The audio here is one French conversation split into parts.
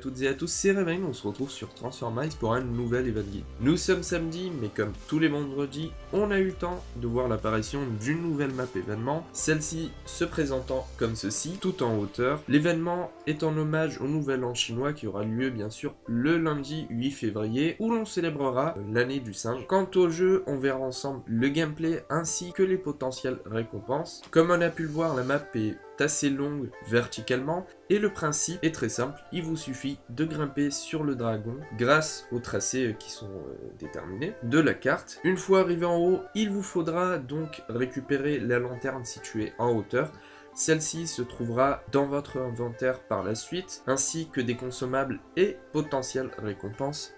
toutes et à tous, c'est Réveil, on se retrouve sur Transformice pour un nouvel event guide. Nous sommes samedi, mais comme tous les vendredis, on a eu le temps de voir l'apparition d'une nouvelle map événement, celle-ci se présentant comme ceci, tout en hauteur. L'événement est en hommage au nouvel an chinois qui aura lieu bien sûr le lundi 8 février, où l'on célébrera l'année du singe. Quant au jeu, on verra ensemble le gameplay ainsi que les potentielles récompenses. Comme on a pu le voir, la map est assez longue verticalement et le principe est très simple, il vous suffit de grimper sur le dragon grâce aux tracés qui sont déterminés de la carte. Une fois arrivé en haut, il vous faudra donc récupérer la lanterne située en hauteur. Celle-ci se trouvera dans votre inventaire par la suite, ainsi que des consommables et potentielles récompenses.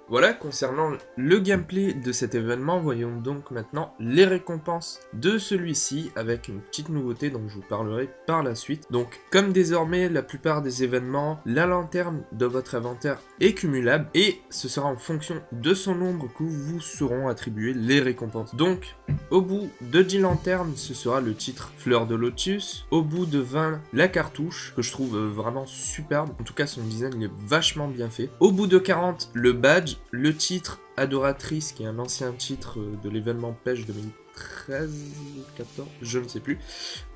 Voilà, concernant le gameplay de cet événement, voyons donc maintenant les récompenses de celui-ci avec une petite nouveauté dont je vous parlerai par la suite. Donc, comme désormais la plupart des événements, la lanterne de votre inventaire est cumulable et ce sera en fonction de son nombre que vous seront attribuées les récompenses. Donc, au bout de 10 lanternes, ce sera le titre Fleur de Lotus. Au bout de 20, la cartouche, que je trouve vraiment superbe. En tout cas, son design il est vachement bien fait. Au bout de 40, le badge. Le titre Adoratrice, qui est un ancien titre de l'événement pêche 2013 ou 14, je ne sais plus,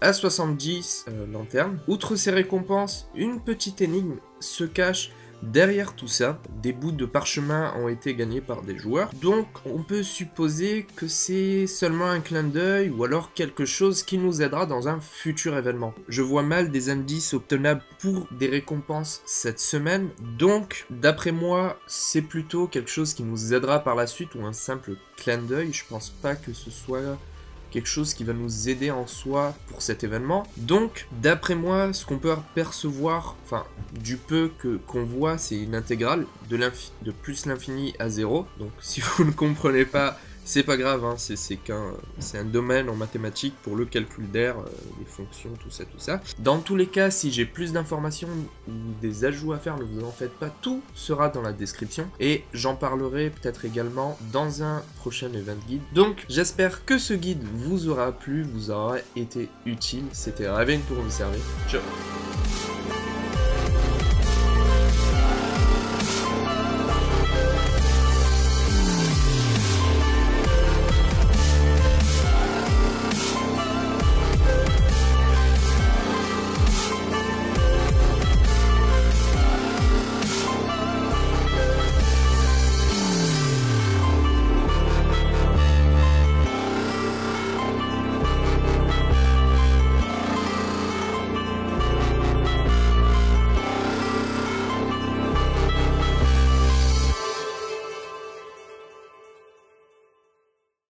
à 70 lanternes. Outre ces récompenses, une petite énigme se cache derrière tout ça. Des bouts de parchemin ont été gagnés par des joueurs, donc on peut supposer que c'est seulement un clin d'œil ou alors quelque chose qui nous aidera dans un futur événement. Je vois mal des indices obtenables pour des récompenses cette semaine, donc d'après moi c'est plutôt quelque chose qui nous aidera par la suite ou un simple clin d'œil. Je pense pas que ce soit quelque chose qui va nous aider en soi pour cet événement. Donc, d'après moi, ce qu'on peut apercevoir, enfin, du peu qu'on voit, c'est une intégrale de plus l'infini à 0. Donc, si vous ne comprenez pas, c'est pas grave, hein, c'est un domaine en mathématiques pour le calcul d'air, les fonctions, tout ça. Dans tous les cas, si j'ai plus d'informations ou des ajouts à faire, ne vous en faites pas, tout sera dans la description. Et j'en parlerai peut-être également dans un prochain event guide. Donc, j'espère que ce guide vous aura plu, vous aura été utile. C'était Raven pour vous servir. Ciao.